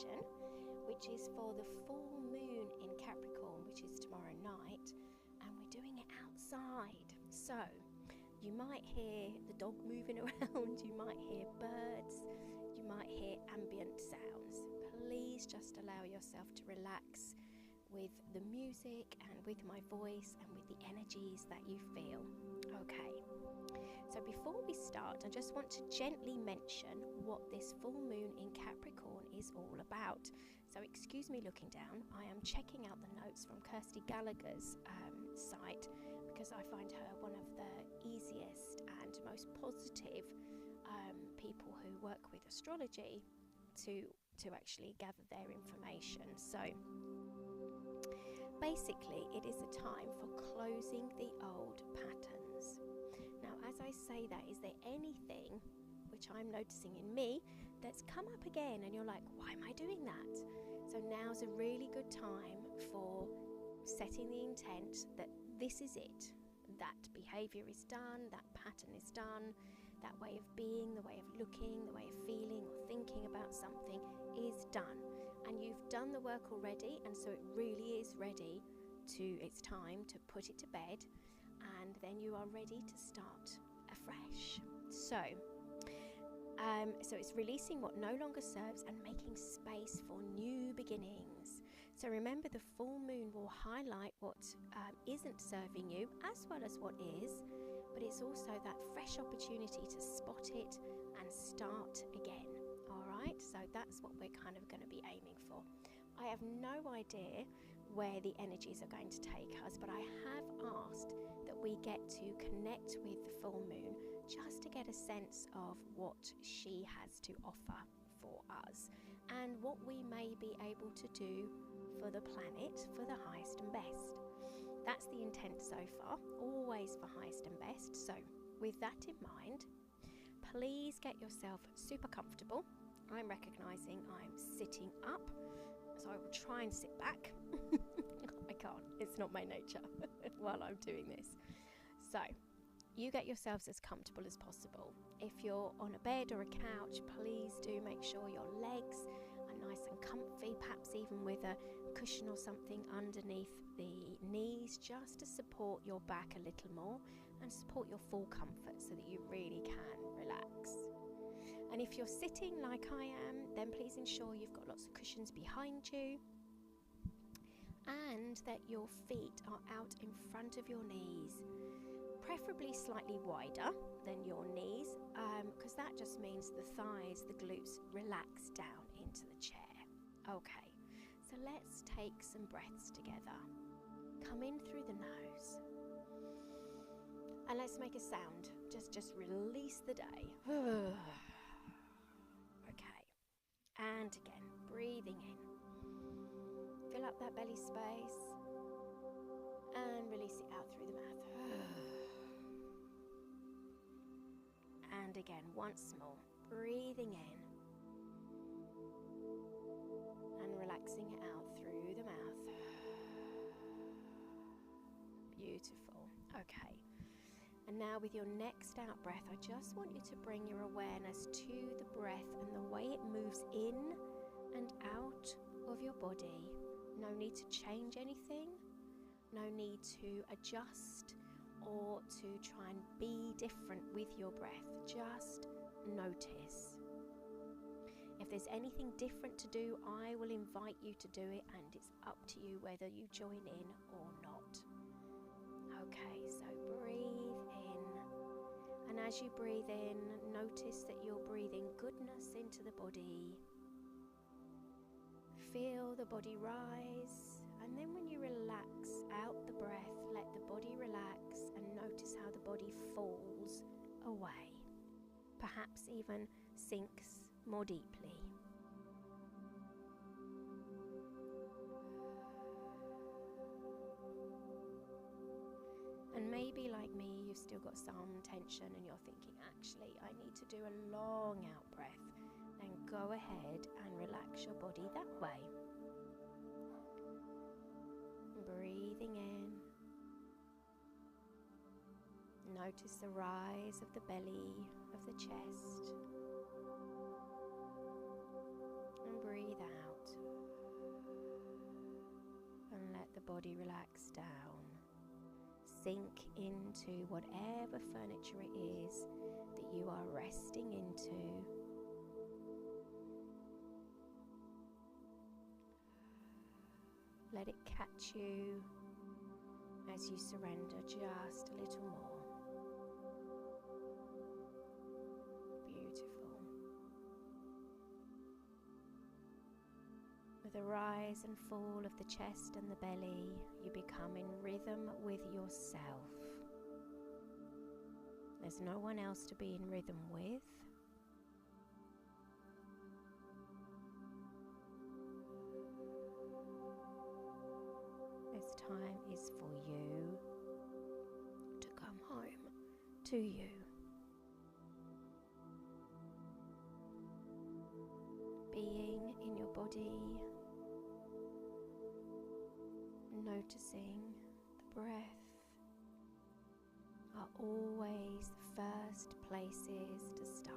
meditation, which is for the full moon in Capricorn, which is tomorrow night, and we're doing it outside. So you might hear the dog moving around, you might hear birds, you might hear ambient sounds. Please just allow yourself to relax with the music and with my voice and with the energies that you feel. Okay, so before we start, I just want to gently mention what this full moon in Capricorn is all about. So excuse me looking down, I am checking out the notes from Kirsty Gallagher's site, because I find her one of the easiest and most positive people who work with astrology to actually gather their information. So basically, it is a time for closing the old patterns. Now, as I say that, is there anything which I'm noticing in me that's come up again and you're like, why am I doing that? So now's a really good time for setting the intent that this is it. That behavior is done, that pattern is done, that way of being, the way of looking, the way of feeling or thinking about something is done. And you've done the work already, and so it really is ready it's time to put it to bed, and then you are ready to start afresh. So it's releasing what no longer serves and making space for new beginnings. So remember, the full moon will highlight what isn't serving you as well as what is, but it's also that fresh opportunity to spot it and start again. All right, so that's what we're kind of going to be aiming for. I have no idea where the energies are going to take us, but I have asked that we get to connect with the full moon just to get a sense of what she has to offer for us and what we may be able to do for the planet for the highest and best. That's the intent so far, always for highest and best. So with that in mind, please get yourself super comfortable. I'm recognizing I'm sitting up, so I will try and sit back. I can't, it's not my nature while I'm doing this. So you get yourselves as comfortable as possible. If you're on a bed or a couch, please do make sure your legs are nice and comfy, perhaps even with a cushion or something underneath the knees, just to support your back a little more and support your full comfort so that you really can relax. And if you're sitting like I am, then please ensure you've got lots of cushions behind you and that your feet are out in front of your knees, preferably slightly wider than your knees, because that just means the thighs, the glutes relax down into the chair. Okay, so let's take some breaths together. Come in through the nose. And let's make a sound. Just release the day. Okay. And again, breathing in. Fill up that belly space. And release it out through the mouth. And again, once more. Breathing in. And relaxing it out through the mouth. Beautiful. Okay. And now with your next out breath, I just want you to bring your awareness to the breath and the way it moves in and out of your body. No need to change anything. No need to adjust or to try and be different with your breath. Just notice. If there's anything different to do, I will invite you to do it, and it's up to you whether you join in or not. Okay, so breathe in, and as you breathe in, notice that you're breathing goodness into the body. Feel the body rise, and then when you relax out the breath, let the body relax and notice how the body falls away, perhaps even sinks more deeply. And maybe like me, you've still got some tension and you're thinking, actually, I need to do a long out breath. Then go ahead and relax your body that way. Breathing in. Notice the rise of the belly, of the chest. And breathe out. the body relax down. Sink into whatever furniture it is that you are resting into. Let it catch you as you surrender just a little more. Beautiful. With the rise and fall of the chest and the belly, you become in rhythm with yourself. There's no one else to be in rhythm with. This time is for you to come home to you. Being in your body, noticing the breath are always the first places to start.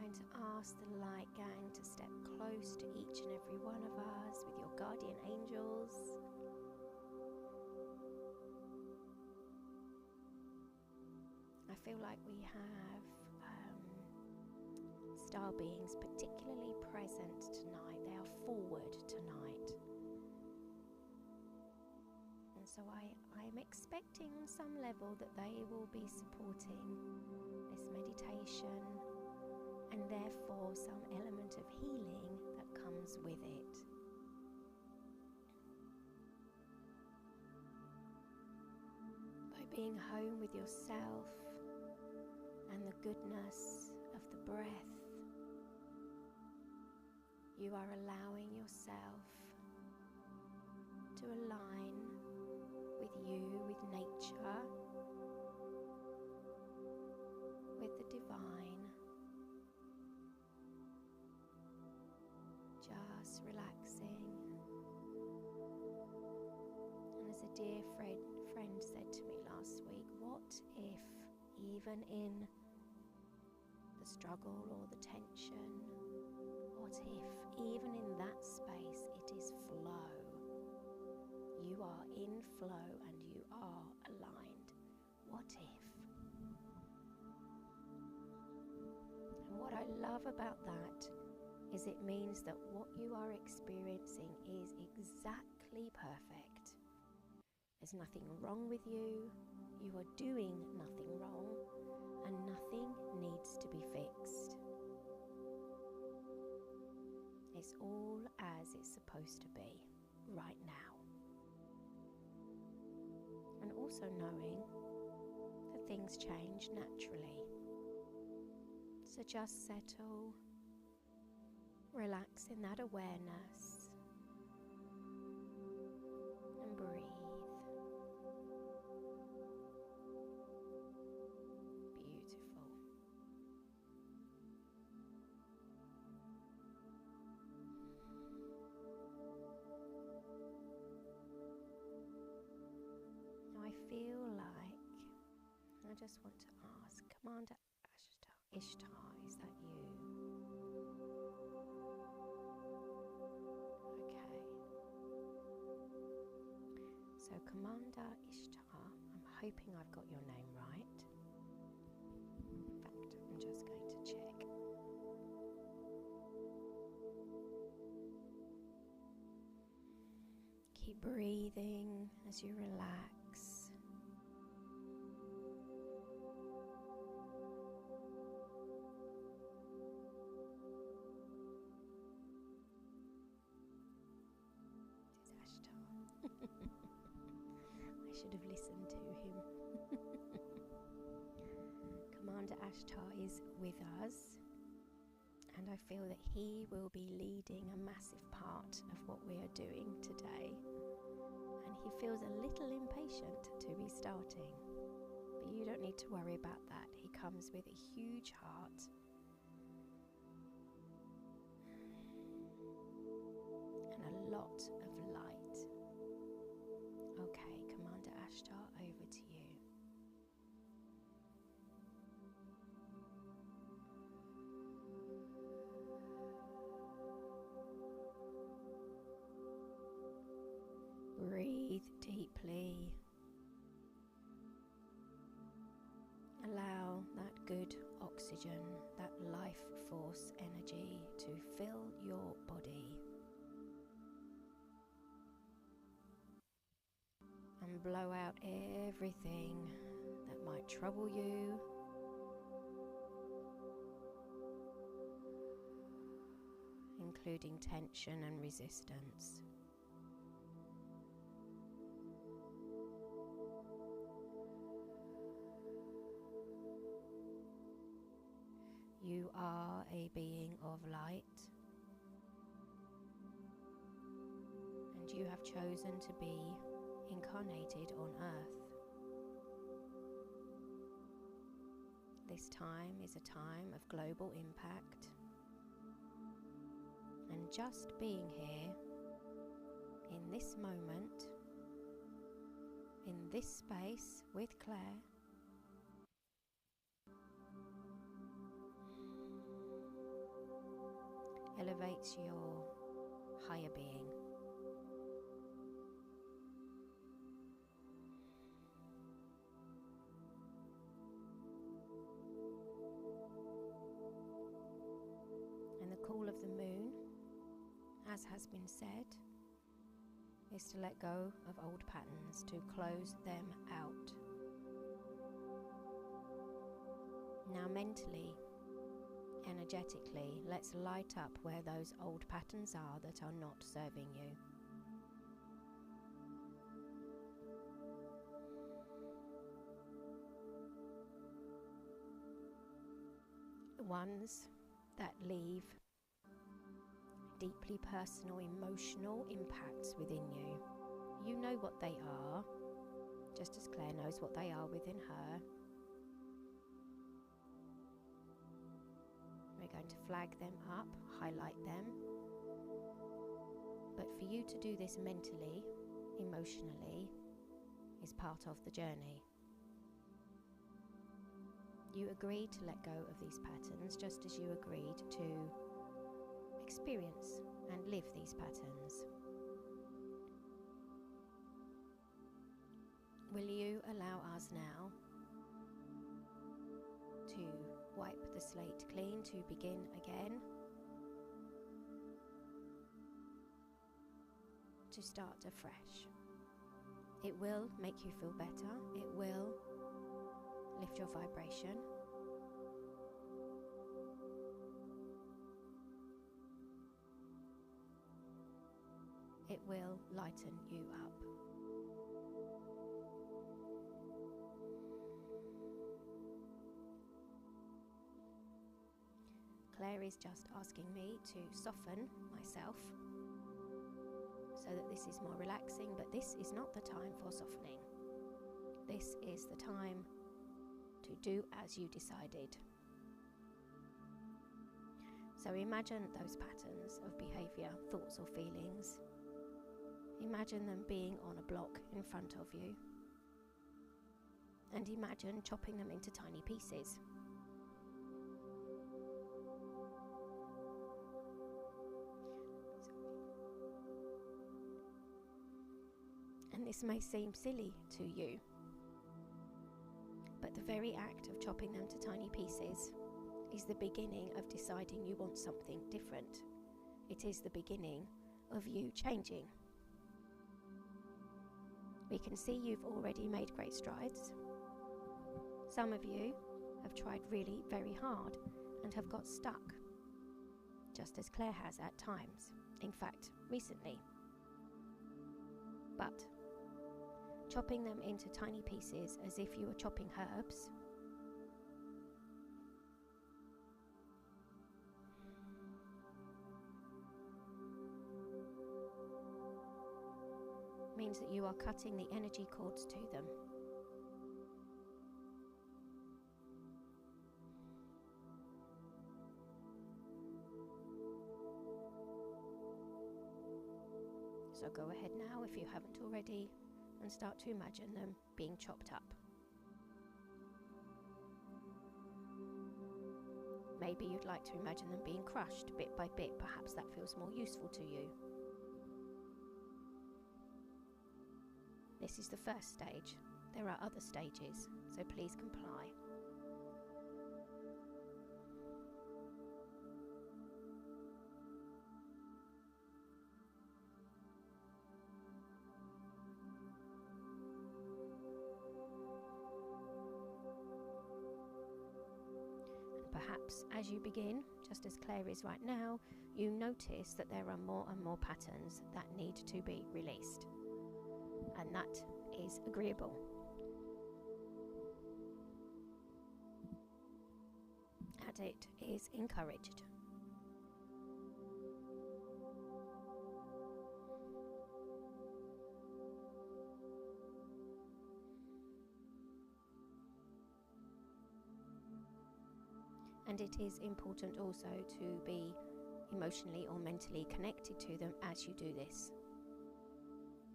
To ask the light gang to step close to each and every one of us with your guardian angels. I feel like we have star beings particularly present tonight. They are forward tonight. And so I'm expecting on some level that they will be supporting this meditation, and therefore some element of healing that comes with it. By being home with yourself and the goodness of the breath, you are allowing yourself to align with you, with nature, with the divine. Just relaxing. And as a dear friend said to me last week, what if even in the struggle or the tension, what if even in that space it is flow? You are in flow and you are aligned. What if? And what I love about that is it means that what you are experiencing is exactly perfect. There's nothing wrong with you, you are doing nothing wrong, and nothing needs to be fixed. It's all as it's supposed to be right now. And also knowing that things change naturally. So just settle. Relax in that awareness and breathe. Beautiful. Now I feel like I just want to ask, Commander Ashtar, is that you? So Commander Ashtar, I'm hoping I've got your name right. In fact, I'm just going to check. Keep breathing as you relax. This is Ashtar. I should have listened to him. Commander Ashtar is with us, and I feel that he will be leading a massive part of what we are doing today. And he feels a little impatient to be starting, but you don't need to worry about that. He comes with a huge heart lot of light. Okay, Commander Ashtar, over to you. Breathe deeply. Allow that good oxygen, that life force energy to fill your body. And blow out everything that might trouble you. Including tension and resistance. You are a being of light, and you have chosen to be incarnated on Earth. This time is a time of global impact, and just being here, in this moment, in this space with Claire, elevates your higher being. And the call of the moon, as has been said, is to let go of old patterns, to close them out. Now mentally, energetically, let's light up where those old patterns are that are not serving you. The ones that leave deeply personal, emotional impacts within you. You know what they are, just as Claire knows what they are within her. We're going to flag them up, highlight them. But for you to do this mentally, emotionally, is part of the journey. You agreed to let go of these patterns just as you agreed to experience and live these patterns. Will you allow us now to wipe the slate clean, to begin again, to start afresh? It will make you feel better. It will lift your vibration. It will lighten you up. Claire is just asking me to soften myself so that this is more relaxing, but this is not the time for softening. This is the time to do as you decided. So imagine those patterns of behaviour, thoughts or feelings. Imagine them being on a block in front of you. And imagine chopping them into tiny pieces. And this may seem silly to you, but the very act of chopping them to tiny pieces is the beginning of deciding you want something different. It is the beginning of you changing. We can see you've already made great strides. Some of you have tried really very hard and have got stuck, just as Claire has at times, in fact, recently. But chopping them into tiny pieces as if you were chopping herbs means that you are cutting the energy cords to them. go ahead now, if you haven't already, and start to imagine them being chopped up. Maybe you'd like to imagine them being crushed bit by bit. Perhaps that feels more useful to you. This is the first stage. There are other stages, so please comply. Perhaps as you begin, just as Claire is right now, you notice that there are more and more patterns that need to be released. And that is agreeable. And it is encouraged. And it is important also to be emotionally or mentally connected to them as you do this,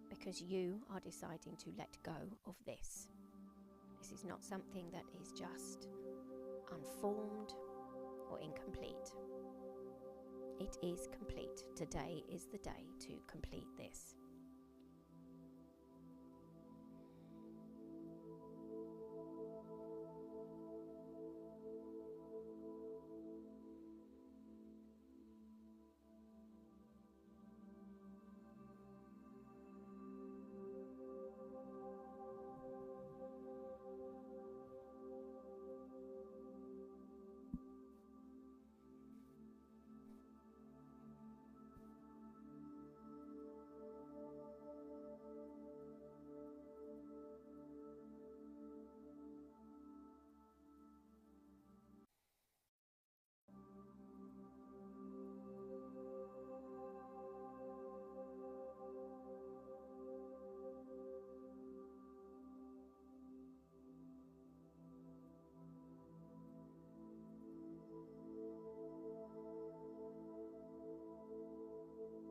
because you are deciding to let go of this. This is not something that is just unformed or incomplete. It is complete. Today is the day to complete this.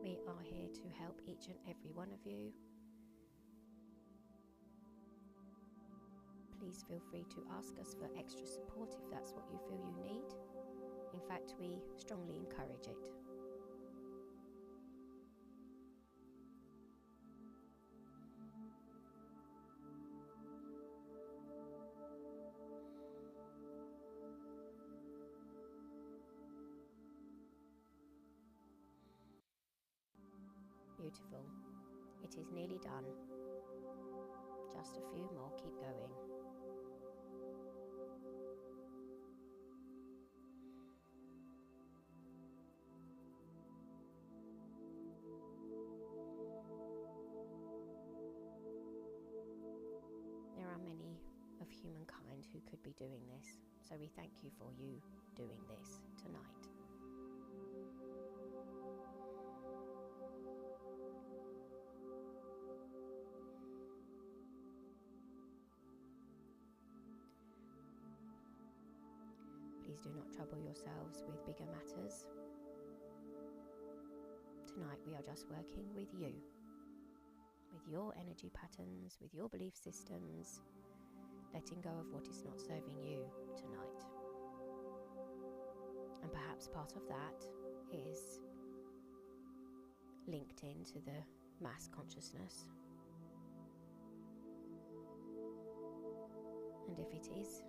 We are here to help each and every one of you. Please feel free to ask us for extra support if that's what you feel you need. In fact, we strongly encourage it. Beautiful. It is nearly done. Just a few more. Keep going. There are many of humankind who could be doing this, so we thank you for you doing this tonight. Please do not trouble yourselves with bigger matters. Tonight we are just working with you, with your energy patterns, with your belief systems, letting go of what is not serving you tonight. And perhaps part of that is linked into the mass consciousness. And if it is,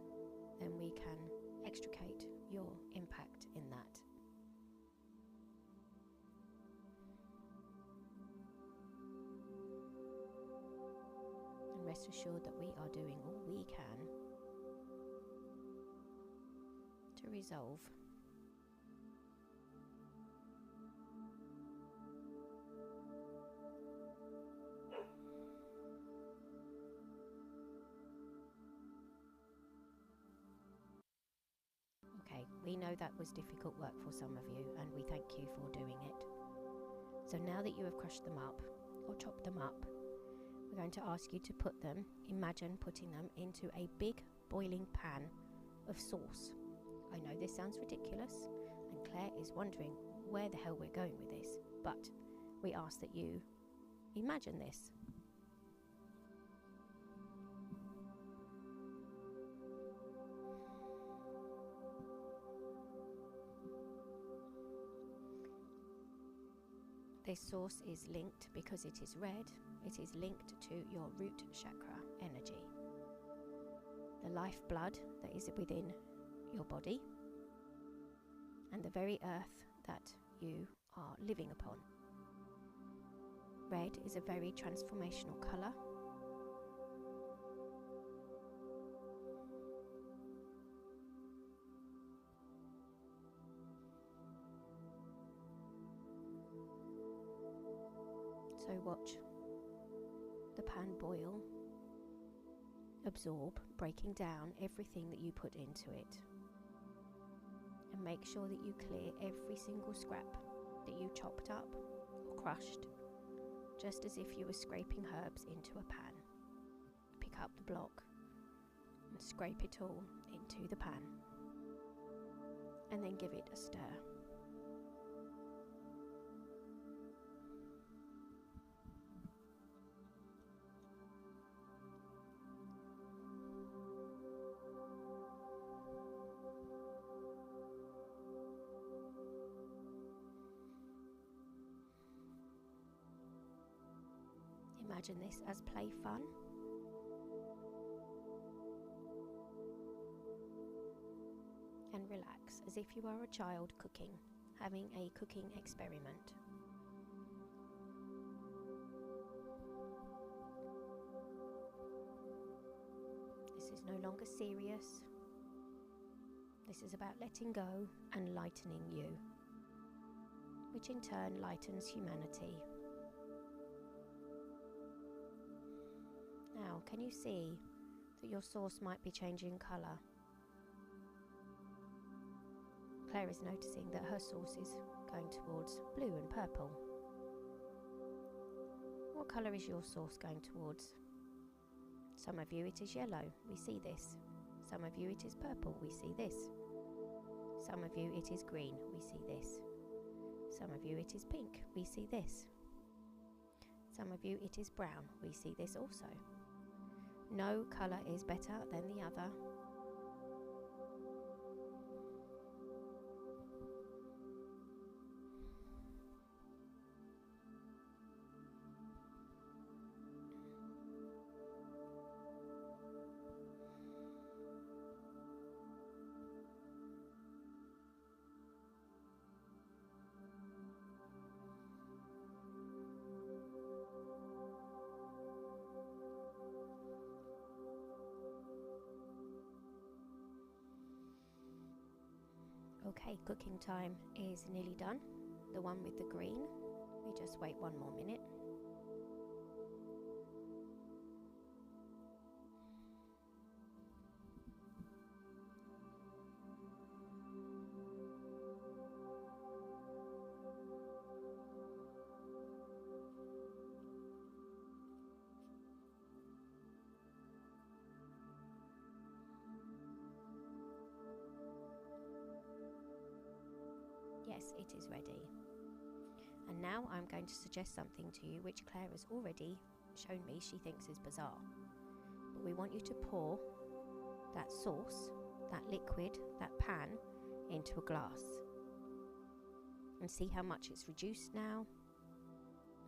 then we can extricate your impact in that. And rest assured that we are doing all we can to resolve. We know that was difficult work for some of you, and we thank you for doing it. So now that you have crushed them up or chopped them up, we're going to ask you to imagine putting them into a big boiling pan of sauce. I know this sounds ridiculous, and Claire is wondering where the hell we're going with this, but we ask that you Imagine this. This source is linked because it is red. It is linked to your root chakra energy, the lifeblood that is within your body, and the very earth that you are living upon. Red is a very transformational colour. So watch the pan boil, absorb, breaking down everything that you put into it. And make sure that you clear every single scrap that you chopped up or crushed, just as if you were scraping herbs into a pan. Pick up the block and scrape it all into the pan, and then give it a stir. Imagine this as play fun. And relax as if you are a child cooking, having a cooking experiment. This is no longer serious. This is about letting go and lightening you, which in turn lightens humanity. Now, can you see that your sauce might be changing colour? Claire is noticing that her sauce is going towards blue and purple. What colour is your sauce going towards? Some of you it is yellow, we see this. Some of you it is purple, we see this. Some of you it is green, we see this. Some of you it is pink, we see this. Some of you it is brown, we see this also. No colour is better than the other. Okay, cooking time is nearly done. The one with the green, we just wait 1 more minute. Yes, it is ready. And now I'm going to suggest something to you which Claire has already shown me she thinks is bizarre. But we want you to pour that sauce, that liquid, that pan into a glass. And see how much it's reduced now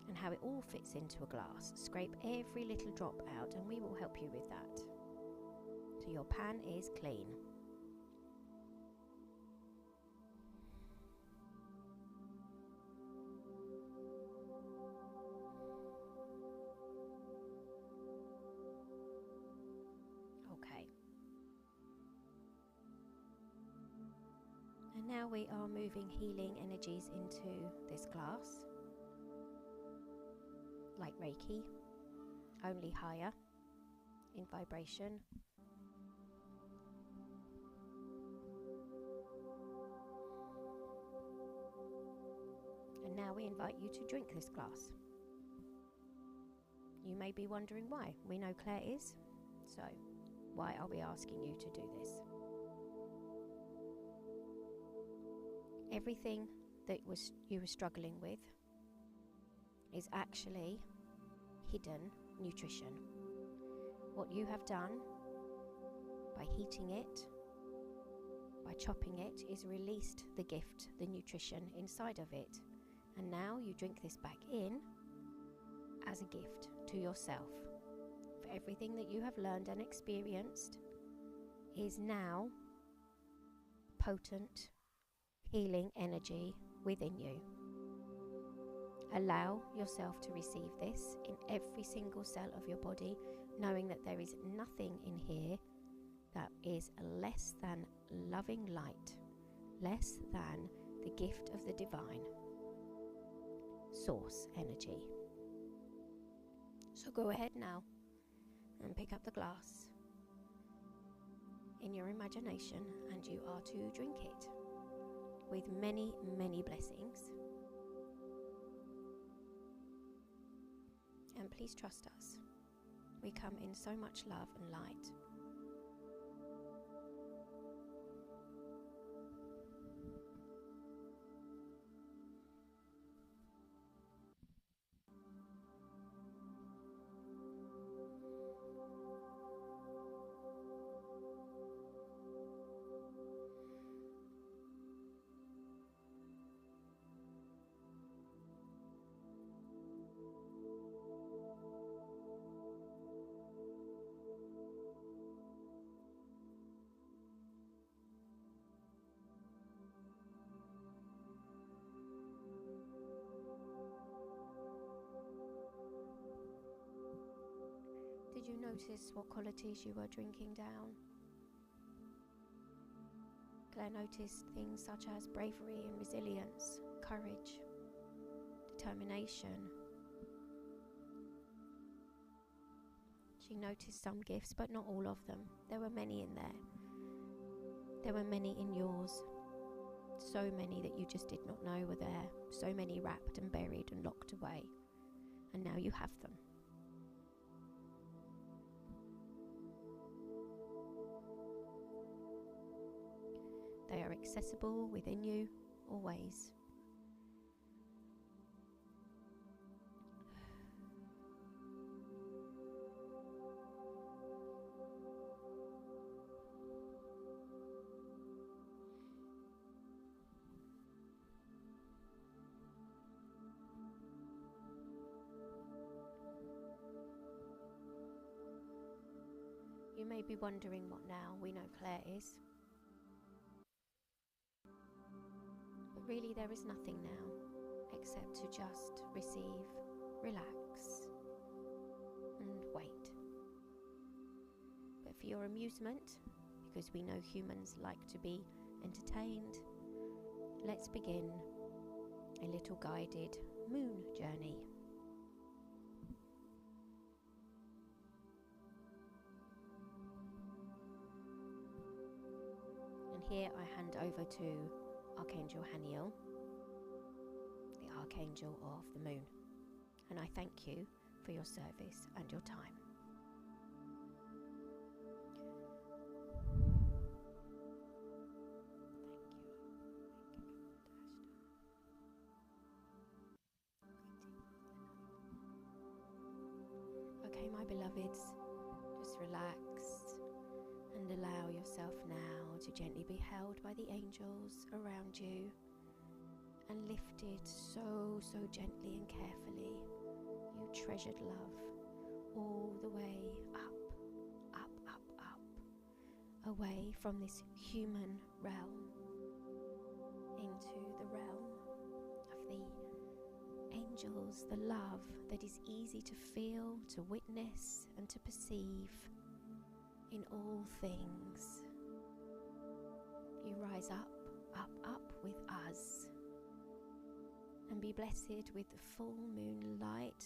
and how it all fits into a glass. Scrape every little drop out and we will help you with that. So your pan is clean. And now we are moving healing energies into this glass, like Reiki, only higher in vibration. And now we invite you to drink this glass. You may be wondering why. We know Claire is, so why are we asking you to do this? Everything that you were struggling with is actually hidden nutrition. What you have done by heating it, by chopping it, is released the gift, the nutrition inside of it. And now you drink this back in as a gift to yourself. For everything that you have learned and experienced is now potent healing energy within you. Allow yourself to receive this in every single cell of your body, knowing that there is nothing in here that is less than loving light, less than the gift of the divine source energy. So go ahead now and pick up the glass in your imagination, and you are to drink it with many, many blessings. And please trust us. We come in so much love and light. Did you notice what qualities you were drinking down? Claire noticed things such as bravery and resilience, courage, determination. She noticed some gifts, but not all of them. There were many in there. There were many in yours. So many that you just did not know were there. So many wrapped and buried and locked away. And now you have them. They are accessible within you, always. You may be wondering what now. We know Claire is. Really, there is nothing now except to just receive, relax, and wait. But for your amusement, because we know humans like to be entertained, let's begin a little guided moon journey. And here I hand over to Archangel Haniel, the Archangel of the Moon, and I thank you for your service and your time. Okay, my beloveds, just relax and allow yourself now to gently be held by the angels around you and lifted so gently and carefully, you treasured love, all the way up, up, up, up, away from this human realm into the realm of the angels, the love that is easy to feel, to witness and to perceive in all things. You rise up, up, up with us, and be blessed with the full moon light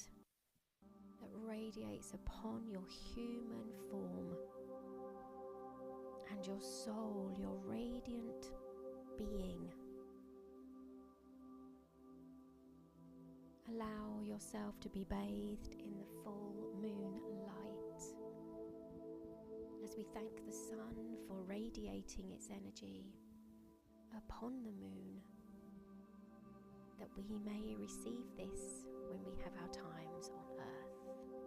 that radiates upon your human form and your soul, your radiant being. Allow yourself to be bathed in the full moon light as we thank the sun for radiating its energy upon the moon, that we may receive this when we have our times on earth.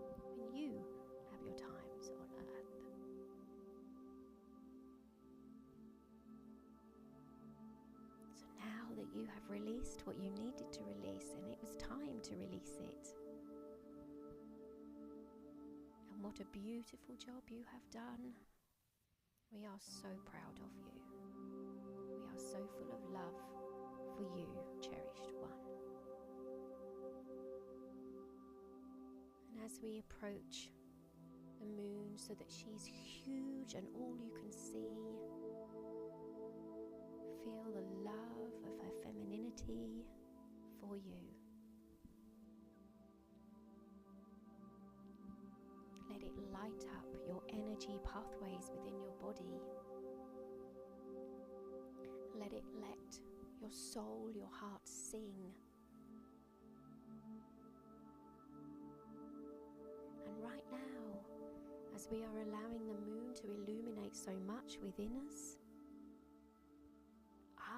released what you needed to release, and it was time to release it. And what a beautiful job you have done. We are so proud of you. We are so full of love for you, cherished one. And as we approach the moon so that she's huge and all you can see, feel the love of her femininity for you. Let it light up your energy pathways within your body. Let your soul, your heart sing. And right now, as we are allowing the moon to illuminate so much within us,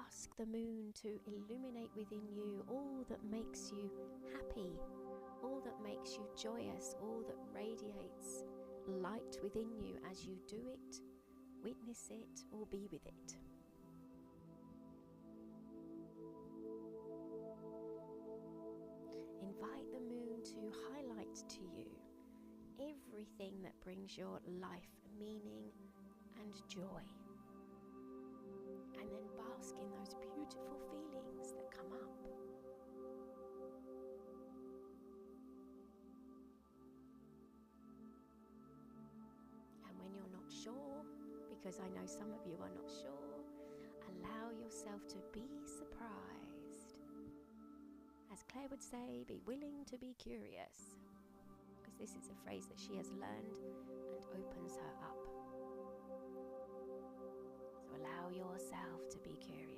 ask the moon to illuminate within you all that makes you happy, all that makes you joyous, all that radiates light within you as you do it, witness it, or be with it. Invite the moon to highlight to you everything that brings your life meaning and joy. And then bask in those beautiful feelings that come up. And when you're not sure, because I know some of you are not sure, allow yourself to be surprised. As Claire would say, be willing to be curious, because this is a phrase that she has learned and opens her up. So allow yourself to be curious.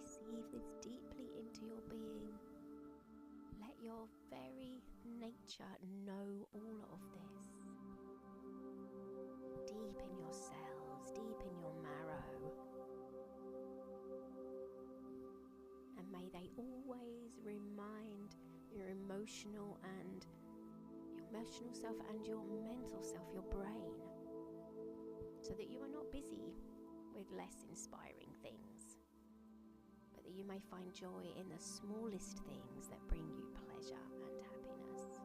Receive this deeply into your being. Let your very nature know all of this. Deep in your cells, deep in your marrow. And may they always remind your emotional self and your mental self, your brain, so that you are not busy with less inspiring things, but that you may find joy in the smallest things that bring you pleasure and happiness.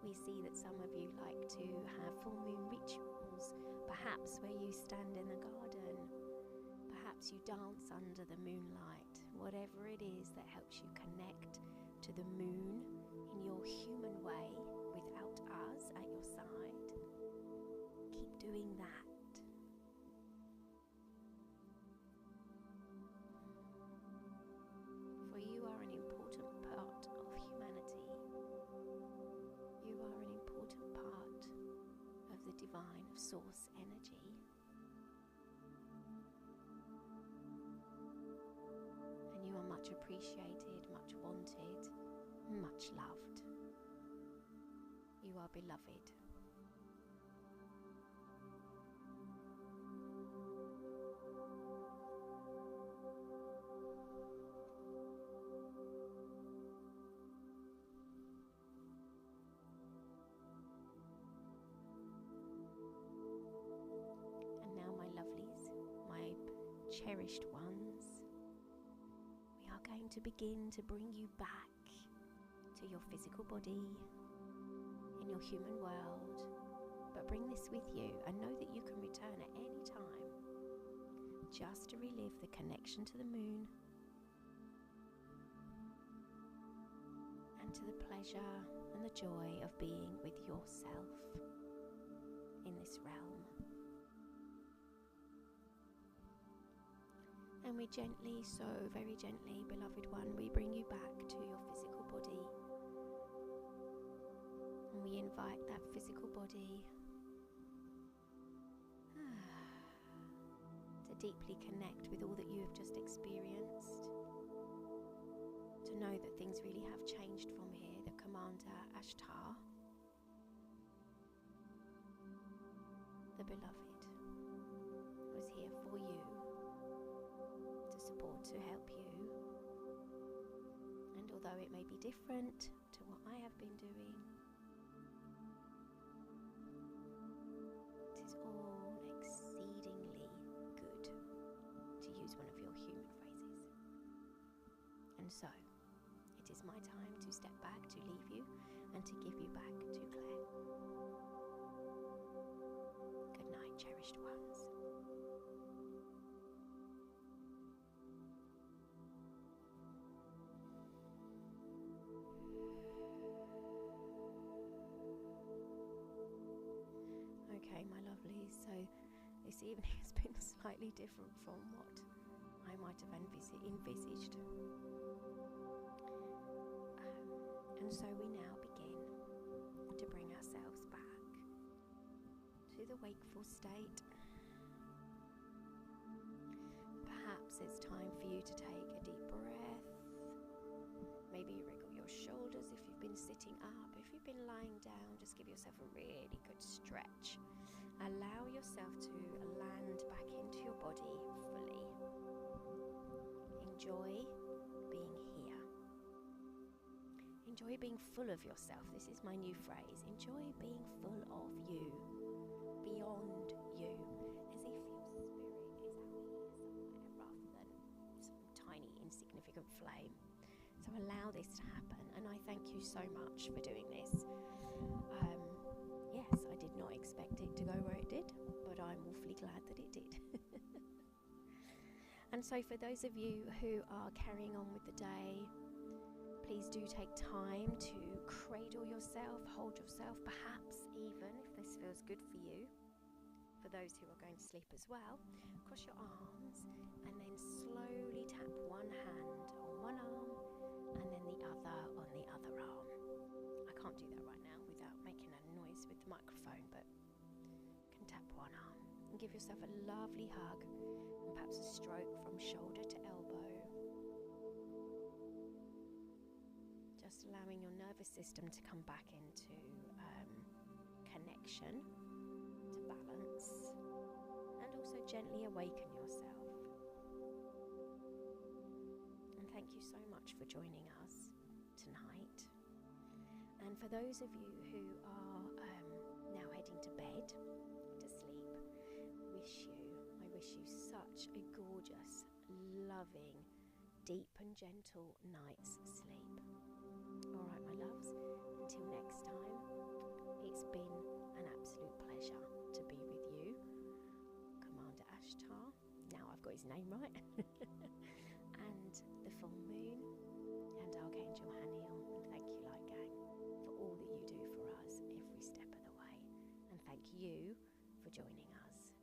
We see that some of you like to have full moon rituals, perhaps where you stand in the garden, perhaps you dance under the moonlight, whatever it is that helps you connect to the moon in your human way without us at your side. Keep doing that. For you are an important part of humanity. You are an important part of the divine, of source energy. And you are much appreciated, much wanted, much loved. You are beloved. Cherished ones, we are going to begin to bring you back to your physical body in your human world, but bring this with you and know that you can return at any time just to relive the connection to the moon and to the pleasure and the joy of being with yourself in this realm. And we gently, so very gently, beloved one, we bring you back to your physical body. And we invite that physical body to deeply connect with all that you have just experienced. To know that things really have changed from here. The Commander Ashtar, the beloved, was here for you, to support, to help you. And although it may be different to what I have been doing, it is all exceedingly good, to use one of your human phrases. And so, it is my time to step back, to leave you, and to give you back to Claire. Good night, cherished ones. Okay, my lovelies, so this evening has been slightly different from what I might have envisaged. And so we now begin to bring ourselves back to the wakeful state. Perhaps it's time for you to take a deep breath. Maybe wriggle your shoulders if you've been sitting up. If you've been lying down, just give yourself a really good stretch. Allow yourself to land back into your body fully. Enjoy being here. Enjoy being full of yourself. This is my new phrase. Enjoy being full of you, beyond you, as if your spirit is out here somewhere rather than some tiny insignificant flame. So allow this to happen, and I thank you so much for doing this. Yes, I did not expect it to go where it did, but I'm awfully glad that it did. And so for those of you who are carrying on with the day, please do take time to cradle yourself, hold yourself, perhaps even, if this feels good for you, for those who are going to sleep as well, cross your arms and then slowly tap one hand on one arm and then the other on the other arm. I can't do that right now without making a noise with the microphone, but you can tap one arm and give yourself a lovely hug and perhaps a stroke from shoulder to elbow. Just allowing your nervous system to come back into connection, to balance, and also gently awaken yourself. And thank you so much for joining us tonight. And for those of you who are now heading to bed, to sleep, I wish you such a gorgeous, loving, deep and gentle night's sleep. All right, my loves, until next time, it's been an absolute pleasure to be with you, Commander Ashtar. Now I've got his name right. And the full moon and Archangel Haniel. And thank you, Light Gang, for all that you do for us every step of the way. And thank you for joining us.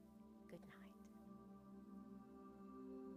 Good night.